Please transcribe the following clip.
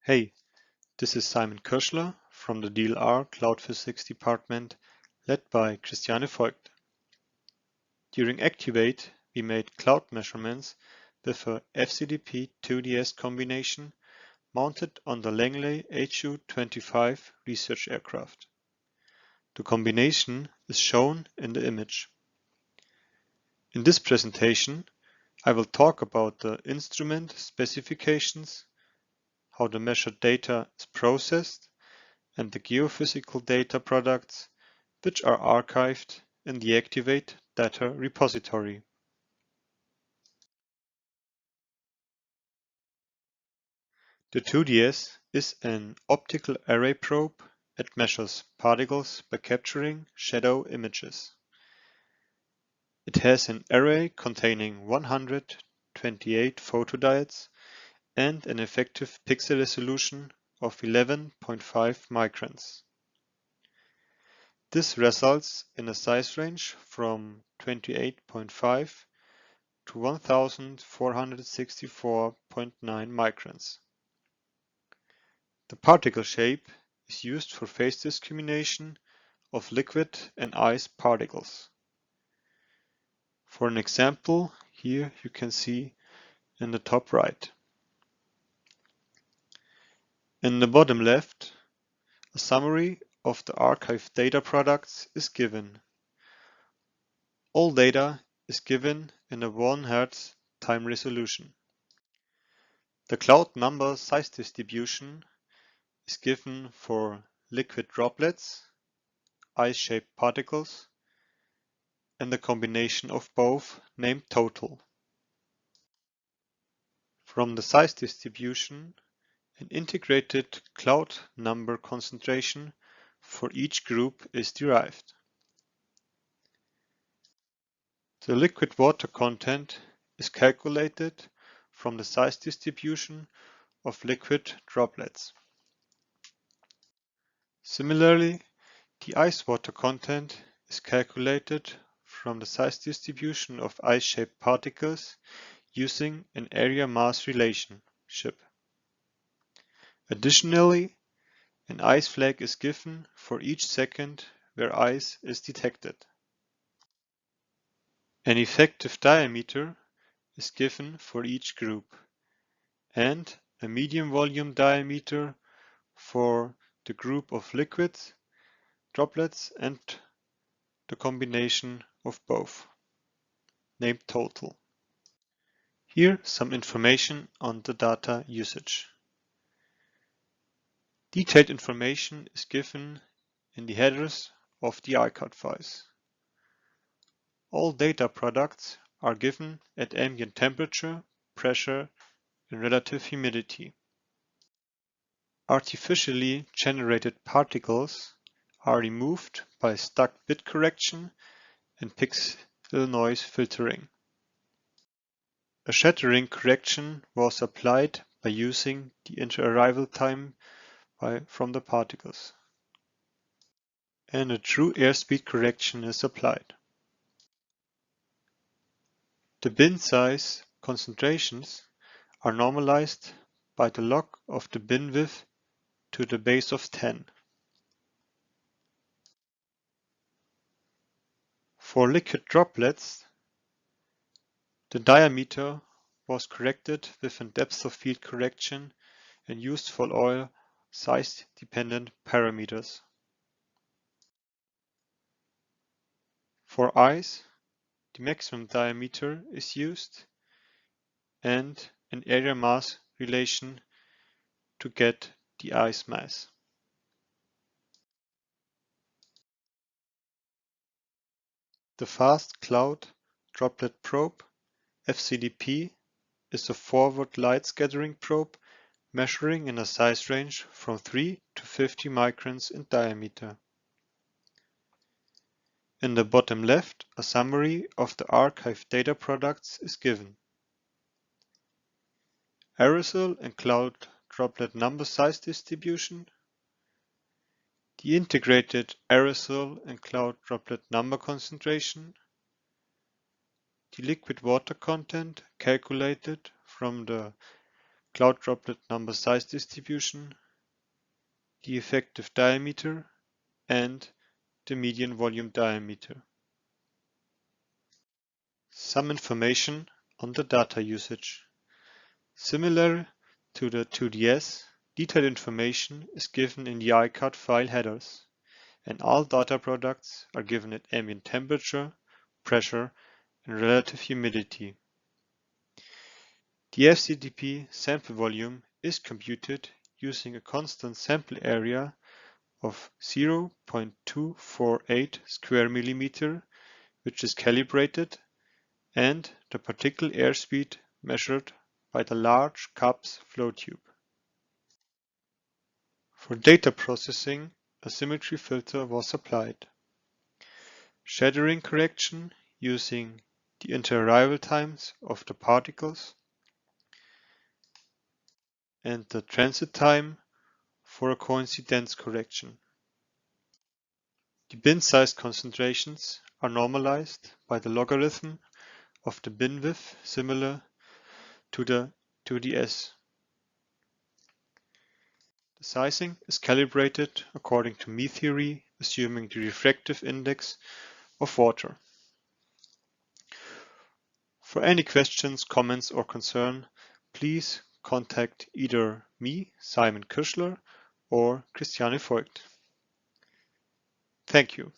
Hey, this is Simon Kirschler from the DLR Cloud Physics Department, led by Christiane Voigt. During Activate, we made cloud measurements with a FCDP-2DS combination mounted on the Langley HU-25 research aircraft. The combination is shown in the image. In this presentation, I will talk about the instrument specifications, how the measured data is processed, and the geophysical data products which are archived in the Activate data repository. The 2DS is an optical array probe that measures particles by capturing shadow images. It has an array containing 128 photodiodes and an effective pixel resolution of 11.5 microns. This results in a size range from 28.5 to 1464.9 microns. The particle shape is used for phase discrimination of liquid and ice particles. For an example, here you can see in the top right. In the bottom left, a summary of the archived data products is given. All data is given in a 1 Hz time resolution. The cloud number size distribution is given for liquid droplets, ice-shaped particles, and the combination of both named total. From the size distribution, an integrated cloud number concentration for each group is derived. The liquid water content is calculated from the size distribution of liquid droplets. Similarly, the ice water content is calculated from the size distribution of ice-shaped particles using an area-mass relationship. Additionally, an ice flag is given for each second where ice is detected. An effective diameter is given for each group, and a medium volume diameter for the group of liquids, droplets, and the combination of both, named total. Here some information on the data usage. Detailed information is given in the headers of the ICARD files. All data products are given at ambient temperature, pressure, and relative humidity. Artificially generated particles are removed by stack bit correction and pixel noise filtering. A shattering correction was applied by using the inter-arrival time from the particles. And a true airspeed correction is applied. The bin size concentrations are normalized by the log of the bin width to the base of 10. For liquid droplets, the diameter was corrected with a depth of field correction and used for all size-dependent parameters. For ice, the maximum diameter is used and an area mass relation to get the ice mass. The Fast Cloud Droplet Probe, FCDP, is a forward light scattering probe measuring in a size range from 3 to 50 microns in diameter. In the bottom left, a summary of the archived data products is given. Aerosol and cloud droplet number size distribution, the integrated aerosol and cloud droplet number concentration, the liquid water content calculated from the cloud droplet number size distribution, the effective diameter, and the median volume diameter. Some information on the data usage. Similar to the 2DS, detailed information is given in the iCard file headers, and all data products are given at ambient temperature, pressure, and relative humidity. The FCDP sample volume is computed using a constant sample area of 0.248 square millimeter, which is calibrated, and the particle airspeed measured by the large CUPS flow tube. For data processing, a symmetry filter was applied. Shattering correction using the interarrival times of the particles and the transit time for a coincidence correction. The bin size concentrations are normalized by the logarithm of the bin width similar to the 2DS. The sizing is calibrated according to me theory, assuming the refractive index of water. For any questions, comments, or concern, please contact either me, Simon Kirschler, or Christiane Voigt. Thank you.